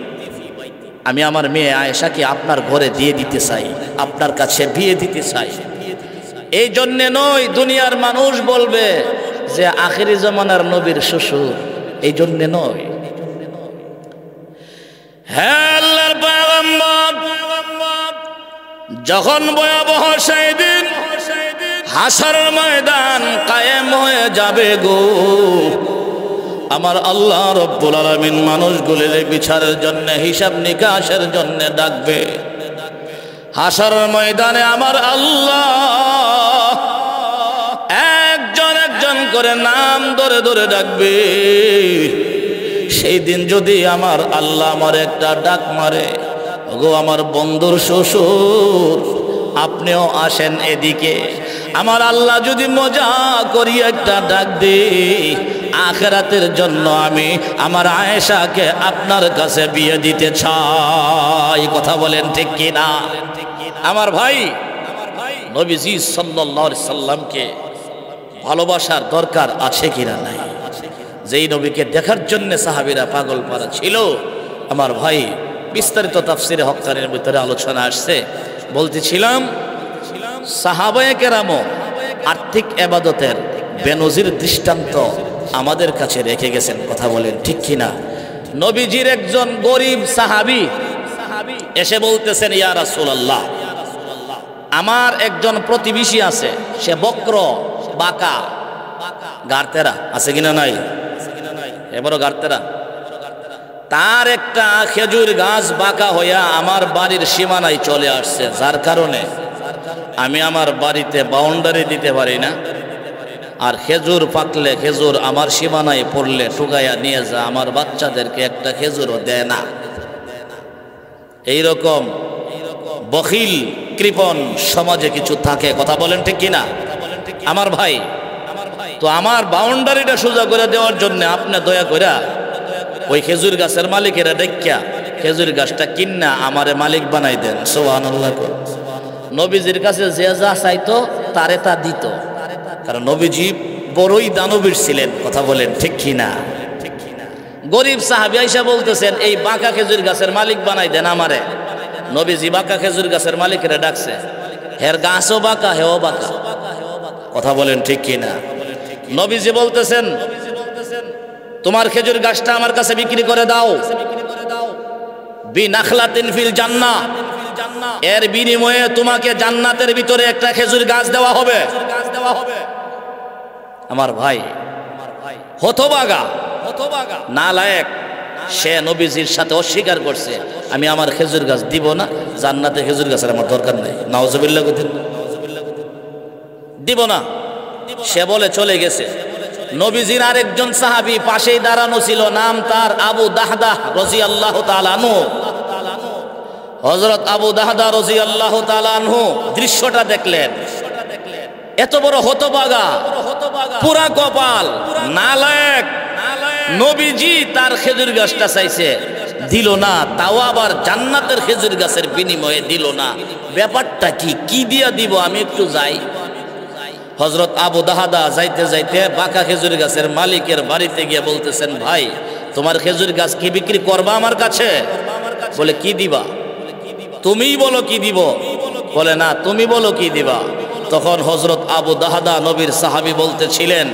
আমি আমার মেয়ে আয়েশাকে আপনার ঘরে দিয়ে দিতে চাই, আপনার কাছে বিয়ে দিতে চাই। এই জন্যে নয় দুনিয়ার মানুষ বলবে যে আখিরি জামানার নবীর শ্বশুর, এই জন্যে নয়। হ্যাঁ, আল্লাহর পয়গম্বর যখন ভয়াবহ সেই দিন হাসরের ময়দান কায়েম হয়ে যাবে গো, আমার আল্লাহ রব্বুল আলামিন মানুষগুলির বিচারের জন্য, হিসাব নিকাশের জন্য ডাকবে। হাসরের ময়দানে আমার আল্লাহ একজন একজন করে নাম ধরে ধরে ডাকবে। সেই দিন যদি আমার আল্লাহ আমার একটা ডাক মারে, ওগো আমার বন্ধুর শ্বশুর আপনিও আসেন এদিকে, আমার আল্লাহ যদি মজা করি একটা ডাক দে, আখিরাতের জন্য আমি আমার আয়েশাকে আপনার কাছে বিয়ে দিতে চাই। কথা বলেন ঠিক কি না? আমার ভাই, নবীজি সাল্লাল্লাহু আলাইহি সাল্লামকে ভালোবাসার দরকার আছে কিনা নাই? যেই নবীকে দেখার জন্য সাহাবীরা পাগল পারা ছিল। আমার ভাই, বিস্তারিত তাফসিরে হক্কানির ভিতরে আলোচনা আসছে। বলতেছিলাম সাহাবায়ে কেরামও আর্থিক ইবাদতের বেনজির দৃষ্টান্ত আমাদের কাছে রেখে গেছেন। কথা বলেন ঠিক কিনা? নবীজির একজন গরিব সাহাবী এসে বলতেছেন, ইয়া রাসূলুল্লাহ, আমার একজন প্রতিবেশী আছে, সে বক্র, বাঁকা, গারতেরা আছে কিনা নাই? এবারও গারতেরা। তার একটা খেজুর গাছ বাঁকা হইয়া আমার বাড়ির সীমানায় চলে আসছে, যার কারণে আমি আমার বাড়িতে বাউন্ডারি দিতে পারি না। আর খেজুর পাকলে খেজুর আমার সীমানায় পড়লে টুকাইয়া নিয়ে যা, আমার বাচ্চাদেরকে একটা খেজুরও দেয় না। এইরকম বখিল কৃপণ সমাজে কিছু থাকে। কথা বলেন ঠিক কিনা? আমার ভাই, তো আমার বাউন্ডারিটা সোজা করে দেওয়ার জন্য আপনি দয়া করে ওই খেজুর গাছের মালিকেরা দেখিয়া খেজুর গাছটা কিন্না আমারে মালিক বানাই দেন। সুবহানাল্লাহ। নবীজির কাছে যে যা চাইতো তারে তা দিত, কারণ নবীজি বড়ই দানবীর ছিলেন। কথা বলেন ঠিক কিনা? গরিব সাহাবী আয়েশা বলতেছেন, এই বাঁকা খেজুর গাছের মালিক বানাই দেন আমারে। নবীজি বাঁকা খেজুর গাছের মালিকেরা ডাকছে, হের গাছও বাঁকা, হেও বাঁকা। কথা বলেন ঠিক কিনা? নবীজি বলতেছেন, তোমার খেজুর গাছটা আমার কাছে বিক্রি করে দাও, বিনাখলাতিন ফিল জান্নাহ, এর বিনিময়ে তোমাকে জান্নাতের ভিতরে একটা খেজুর গাছ দেওয়া হবে। আমার ভাই, হতভাগা নালায়েক, সে নবীজির সাথে অস্বীকার করছে, আমি আমার খেজুর গাছ দিব না, জান্নাতে খেজুর গাছের আমার দরকার নেই। নাউজুবিল্লাহ, দিব না, সে বলে চলে গেছে। নবীজির আরেকজন সাহাবী পাশেই দাঁড়ানো ছিল, নাম তার আবু দাহদাহ রাদিয়াল্লাহু তাআলা আনহু। হযরত আবু দাহদাহ রাদিয়াল্লাহু তাআলা আনহু দৃশ্যটা দেখলেন। এত বড় হতভাগা, পুরা কপাল, নালায়েক নবীজি তার খেজুর গাছটা চাইছে, দিল না, তাও আবার জান্নাতের খেজুর গাছের বিনিময়ে দিল না। ব্যাপারটা কি? কি দিয়া দিব? আমি একটু যাই। হযরত আবু দাহদা যাইতে যাইতে বাঁকা খেজুর গাছের মালিকের বাড়িতে গিয়ে বলতেছেন, ভাই, তোমার খেজুর গাছ কি বিক্রি করবা আমার কাছে? বলে, কি দিবা? তুমিই বলো কি দিব। বলে, না, তুমি বলো কি দিবা। তখন হযরত আবু দাহদা নবীর সাহাবী বলতেছিলেন,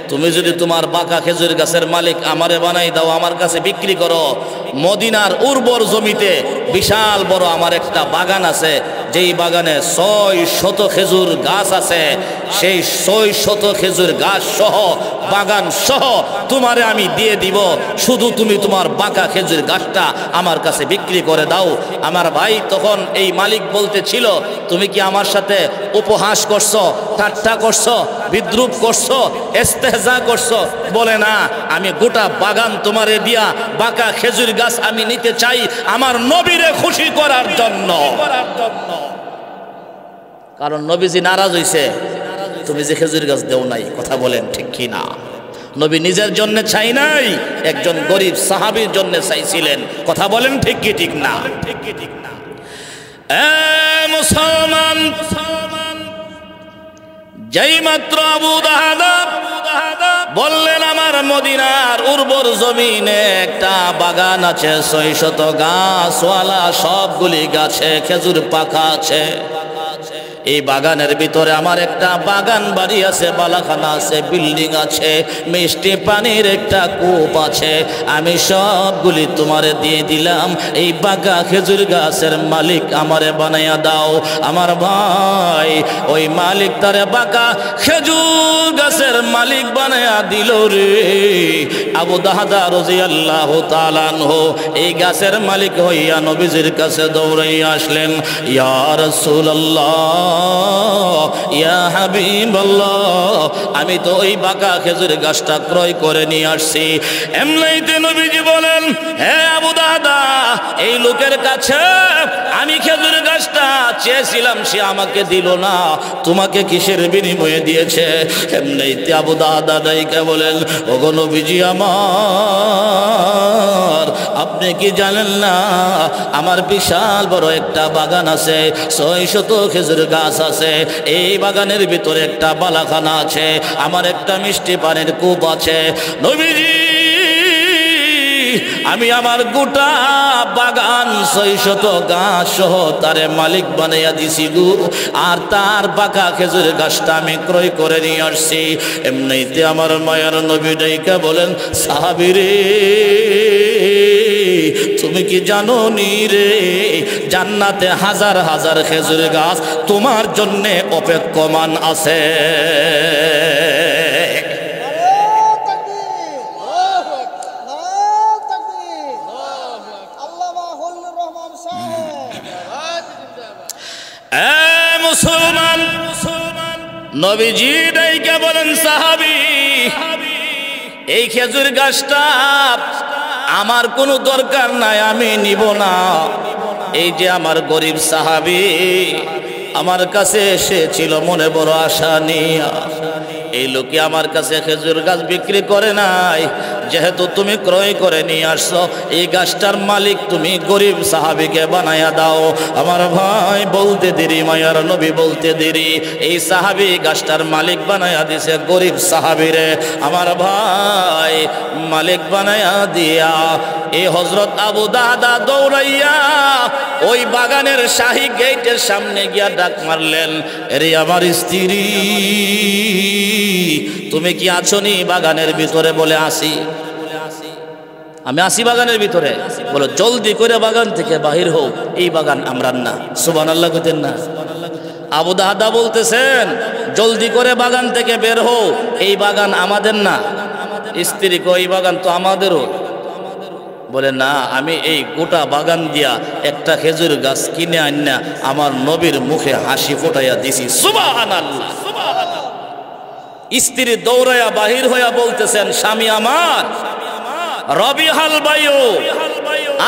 তুমি যদি তোমার বাঁকা খেজুর গাছের মালিক আমারে বানাই দাও, আমার কাছে বিক্রি করো, মদিনার উর্বর জমিতে বিশাল বড় আমার একটা বাগান আছে, যেই বাগানে 600 খেজুর গাছ আছে, সেই 600 খেজুর গাছ সহ, বাগান সহ তোমারে আমি দিয়ে দিব, শুধু তুমি তোমার বাঁকা খেজুর গাছটা আমার কাছে বিক্রি করে দাও। আমার ভাই, তখন এই মালিক বলতেছিল, তুমি কি আমার সাথে উপহাস করছো, ঠাট্টা করছো, বিদ্রুপ করছো, ইস্তেহজা করছো? বলে, না, আমি গোটা বাগান তোমারে দিয়া বাঁকা খেজুর গাছ আমি নিতে চাই আমার নবীরে খুশি করার জন্য। কারণ নবীজি নারাজ হইছে, তুমি যে খেজুর গাছ দেও নাই। কথা বলেন ঠিক কি না? নবী নিজের জন্য চাই নাই, একজন গরিব সাহাবীর জন্য চাইছিলেন। কথা বলেন ঠিক কি ঠিক না? মুসলমান, যেই মাত্র আবু দাহদা বললেন, আমার মদিনার উর্বর জমিনে একটা বাগান আছে, 600 গাছওয়ালা, সবগুলি গাছে খেজুর পাকা আছে। এই বাগানের ভিতরে আমার একটা বাগান বাড়ি আছে, বালাখানা আছে, বিল্ডিং আছে, মিষ্টি পানির একটা কূপ আছে, আমি সবগুলি তোমারে দিয়ে দিলাম, এই বাঁকা খেজুর গাছের মালিক আমারে বানাইয়া দাও। আমার ভাই, ওই মালিক তারে বাঁকা খেজুর গাছের মালিক বানাইয়া দিল রে। আবু দাহদা রাদিয়াল্লাহু তাআলা আনহু এই গাছের মালিক হইয়া নবীজির কাছে দৌড়াইয়া আসলেন, ইয়া রাসূলুল্লাহ, ইয়া হাবিবাল্লাহ, আমি তো ওই বাঁকা খেজুর গাছটা ক্রয় করে নিয়ে আসছি। এমনিতে নবীজি বলেন, হে আবু দাহদা, এই লোকের কাছে আমি খেজুর গাছটা চেয়েছিলাম, সে আমাকে দিল না, তোমাকে কিসের বিনিময়ে দিয়েছে? এমনিতে আবু দাহদা ডাইকা বলেন, ওগো নবীজি আমার, আপনি কি জানেন না আমার বিশাল বড় একটা বাগান আছে, 600 খেজুর গাছ আছে, এই বাগানের ভিতরে একটা বালাখানা আছে, আমার একটা মিষ্টি পানির কূপ আছে। নবীজি আমি আমার গোটা বাগান 600 গাছ সহ তারে মালিক বানাইয়া দিছি গো, আর তার পাকা খেজুর গাছটা আমি ক্রয় করে নিয়ে আসছি। এমনিতে আমার মায়ার নবী ডাইকা বলেন, সাহাবী রে তুমি কি জানো নি রে, জান্নাতে হাজার হাজার খেজুর গাছ তোমার জন্যে অপেক্ষমান আছে। মুসলমান নবীজি ডাইকা বলেন, সাহাবী এই খেজুর গাছটা আমার কোনো দরকার নাই, আমি নিব না। এই যে আমার গরিব সাহাবী আমার কাছে এসেছিল মনে বড় আশা নিয়া, এই লোকে আমার কাছে খেজুর গাছ বিক্রি করে নাই, যেহেতু তুমি ক্রয় করে নিয়ে আসছো এই গাছটার মালিক তুমি গরিব সাহাবীকে বানায়া দাও। আমার ভাই বলতে দেরি, মায়ার নবী বলতে দেরি, এই সাহাবী গাছটার মালিক বানায়া দিছে গরিব সাহাবীরে। আমার ভাই মালিক বানায়া দিয়া এই হযরত আবু দাদা দৌড়াইয়া ওই বাগানের শাহী গেটের সামনে গিয়া ডাক মারলেন, এরে আমার স্ত্রী তুমি কি আছো নি বাগানের ভিতরে? বলে আসি, আমি আসি বাগানের ভিতরে। বলো জলদি করে বাগান থেকে বাহির হোক, এই বাগান আমরার না। সুবহানাল্লাহ কইতেন না? আবু দাদা বলতেছেন জলদি করে বাগান থেকে বের হও, এই বাগান আমাদের না। স্ত্রী কই এই বাগান তো আমাদেরও। বলে না, আমি এই গোটা বাগান দিয়া একটা খেজুর গাছ কিনে আন্না আমার নবীর মুখে হাসি ফোটাইয়া দিছি। সুবহানাল্লাহ। স্ত্রী দৌড়াইয়া বাহির হইয়া বলতেছেন, স্বামী আমার রবিহাল ভাইও,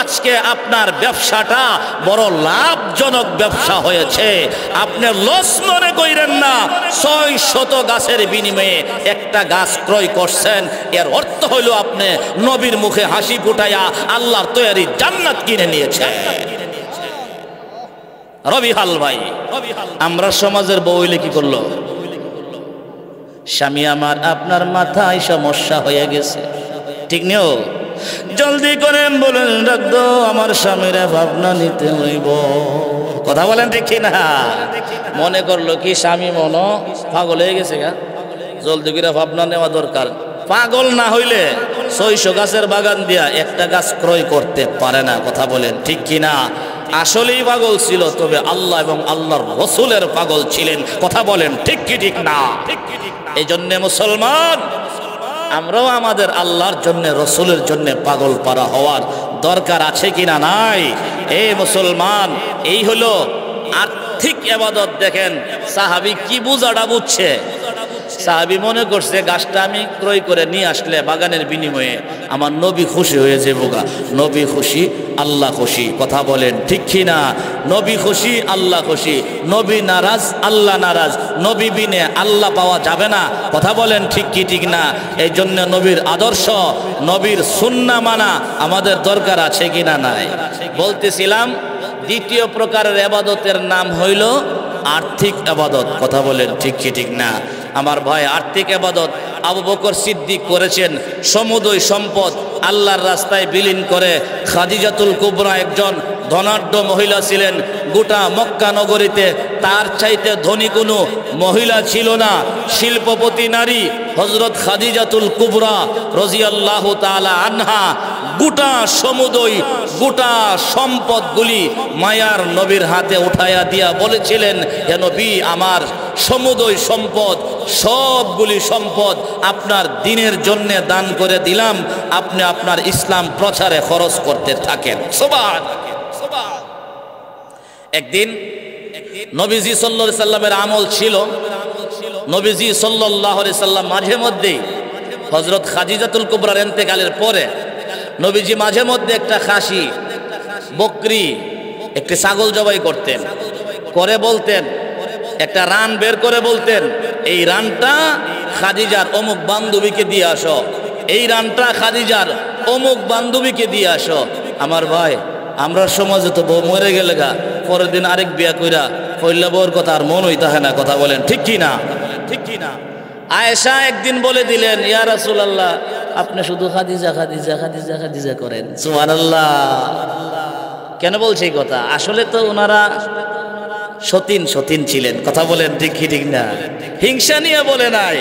আজকে আপনার ব্যবসাটা বড় লাভজনক ব্যবসা হয়েছে, আপনি লস মনে করেন না। 600 গাছের বিনিময়ে একটা গাছ ক্রয় করছেন, এর অর্থ হইল আপনি নবীর মুখে হাসি ফুটাইয়া আল্লাহর তৈরি জান্নাত কিনে নিয়েছেন। রবিহাল ভাই, আমরা সমাজের বউ হইলে কি করলো? স্বামী আমার আপনার মাথায় সমস্যা হয়ে গেছে, ঠিক নেও, জলদি করে বলেন রাখতো আমার স্বামীরা ভাবনা নিতে হইব। কথা বলেন ঠিক না? মনে করলো কি স্বামী মনো পাগল হয়ে গেছে গা, জলদি করে ভাবনা নেওয়া দরকার। পাগল না হইলে 600 গাছের বাগান দিয়া একটা গাছ ক্রয় করতে পারে না। কথা বলেন ঠিক কিনা? আসলেই পাগল ছিল, তবে আল্লাহ এবং আল্লাহর রসুলের পাগল ছিলেন। কথা বলেন ঠিক কি ঠিক না? এই জন্যে মুসলমান আমরাও আমাদের আল্লাহর জন্য রসুলের জন্য পাগল পারা হওয়ার দরকার আছে কিনা নাই? এই মুসলমান, এই হলো আর্থিক ইবাদত। দেখেন সাহাবী কি বুঝাটা বুঝছে। সাহাবী মনে করছে গাছটা আমি ক্রয় করে নিয়ে আসলে বাগানের বিনিময়ে আমার নবী খুশি হয়ে যাবো গা। নবী খুশি আল্লাহ খুশি। কথা বলেন ঠিক কিনা? নবী খুশি আল্লাহ খুশি, নবী নারাজ আল্লাহ নারাজ, নবী বিনে আল্লাহ পাওয়া যাবে না। কথা বলেন ঠিক কি ঠিক না? এই জন্য নবীর আদর্শ, নবীর সুন্নাহ মানা আমাদের দরকার আছে কিনা নাই? বলতেছিলাম দ্বিতীয় প্রকারের ইবাদতের নাম হইল আর্থিক ইবাদত। কথা বলেন ঠিক কি ঠিক না? আমার ভাই আর্থিক ইবাদত আবু বকর সিদ্দিক করেছেন। সমুদয় সম্পদ আল্লাহর রাস্তায় বিলীন করে। খাদিজাতুল কুবরা একজন ধনাঢ্য মহিলা ছিলেন। গোটা মক্কা নগরীতে তার চাইতে ধনী কোনো মহিলা ছিল না। শিল্পপতি নারী হযরত খাদিজাতুল কুবরা রাদিয়াল্লাহু তাআলা আনহা গোটা সমুদয় গোটা সম্পদগুলি মায়ার নবীর হাতে উঠাইয়া দিয়া বলেছিলেন, হে নবী আমার সমুদয় সম্পদ সবগুলি সম্পদ আপনার দ্বীনের জন্য দান করে দিলাম, আপনি আপনার ইসলাম প্রচারে খরচ করতে থাকেন। সুবহানাল্লাহ। একদিন নবীজি সাল্লাল্লাহু আলাইহি সাল্লামের আমল ছিল, নবীজি সাল্লাল্লাহু আলাইহি সাল্লাম মাঝে মধ্যেই হযরত খাদিজাতুল কুবরার ইন্তেকালের পরে নবীজি মাঝে মধ্যে একটা খাসি, বকরি, একটি ছাগল জবাই করতেন। করে বলতেন, একটা রান বের করে বলতেন, এই রানটা খাদিজার অমুক বান্ধবীকে দিয়ে আসো, এই রানটা খাদিজার অমুক বান্ধবীকে দিয়ে আসো। আমার ভাই আমরা সমাজে তো বউ মরে গেলে গা পরের দিন আরেক বিয়া কইরা কইলা বউর কথা আর মন হইতা হয় না, কথা বলেন ঠিক কি না? ঠিক কি না? আয়েশা একদিন বলে দিলেন, ইয়া রাসূলুল্লাহ আপনি শুধু খাদিজা খাদিজা খাদিজা খাদিজা করেন। সুবহানাল্লাহ। কেন বলছে এই কথা? আসলে তো ওনারা সতীন সতীন ছিলেন, কথা বলেন ঠিক কি ঠিক না? হিংসা নিয়ে বলে নাই,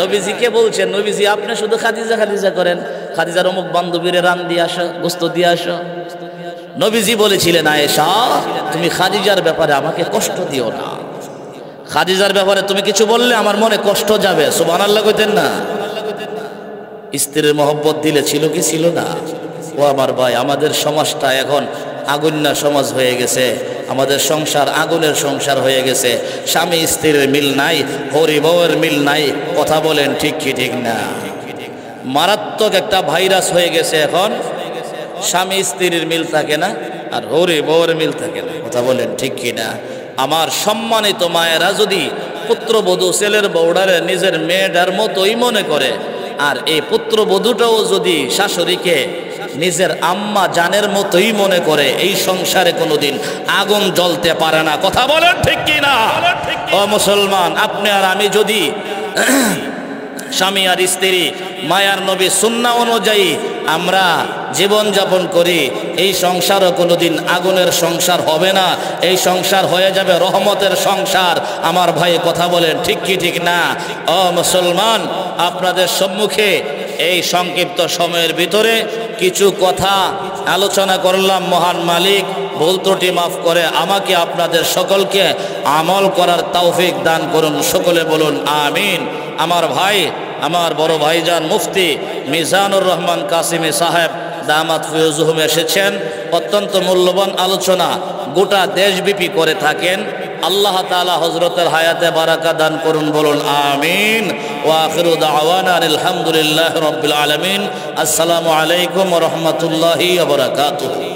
নবীজিকে বলছেন নবীজি আপনি শুধু খাদিজা খাদিজা করেন, খাদিজার অমুক বান্ধবীরে রান দিয়ে আসো, গোস্ত দিয়ে আসো। নবীজি বলেছিলেন আয়েশা তুমি খাদিজার ব্যাপারে আমাকে কষ্ট দিও না, খাদিজার ব্যাপারে তুমি কিছু বললে আমার মনে কষ্ট যাবে। সুবহানাল্লাহ কইতেন না? স্ত্রীর মহব্বত দিলে ছিল কি ছিল না? ও আমার ভাই, আমাদের সমাজটা এখন আগুন্না সমাজ হয়ে গেছে, আমাদের সংসার আগুনের সংসার হয়ে গেছে। স্বামী স্ত্রীর মিল নাই, হরি বউয়ের মিল নাই, কথা বলেন ঠিক কি ঠিক না? মারাত্মক একটা ভাইরাস হয়ে গেছে এখন, স্বামী স্ত্রীর মিল থাকে না আর হরি বউয়ের মিল থাকে না, কথা বলেন ঠিক কি না? আমার সম্মানিত মায়েরা যদি পুত্রবধূ ছেলের বউডারে নিজের মেয়েটার মতোই মনে করে, আর এই পুত্রবধূটাও যদি শাশুড়িকে নিজের আম্মা জানের মতোই মনে করে, এই সংসারে কোনোদিন আগুন জ্বলতে পারে না, কথা বলেন ঠিক কি না? ও মুসলমান, আপনি আর আমি যদি স্বামী আর স্ত্রী মায়ার নবী সুন্নাহ অনুযায়ী আমরা জীবন যাপন করি, এই সংসারও কোনোদিন আগুনের সংসার হবে না, এই সংসার হয়ে যাবে রহমতের সংসার। আমার ভাই কথা বলেন ঠিক কি ঠিক না? ও মুসলমান, আপনাদের সম্মুখে এই সংক্ষিপ্ত সময়ের ভিতরে কিছু কথা আলোচনা করলাম। মহান মালিক ভুল ত্রুটি মাফ করে আমাকে আপনাদের সকলকে আমল করার তৌফিক দান করুন, সকলে বলুন আমিন। আমার ভাই, আমার বড় ভাইজান মুফতি মিজানুর রহমান কাসিমি সাহেব দামাত ফিউজুহুম এসেছেন, অত্যন্ত মূল্যবান আলোচনা গোটা দেশব্যাপী করে থাকেন। আল্লাহ তাআলা হযরতের হায়াতে বারাকা দান করুন, বলুন আমিন। ওয়া আখিরু দাওয়ানা আলহামদুলিল্লাহি রাব্বিল আলামিন। আসসালামু আলাইকুম ওয়া রাহমাতুল্লাহি ওয়া বারাকাতুহু।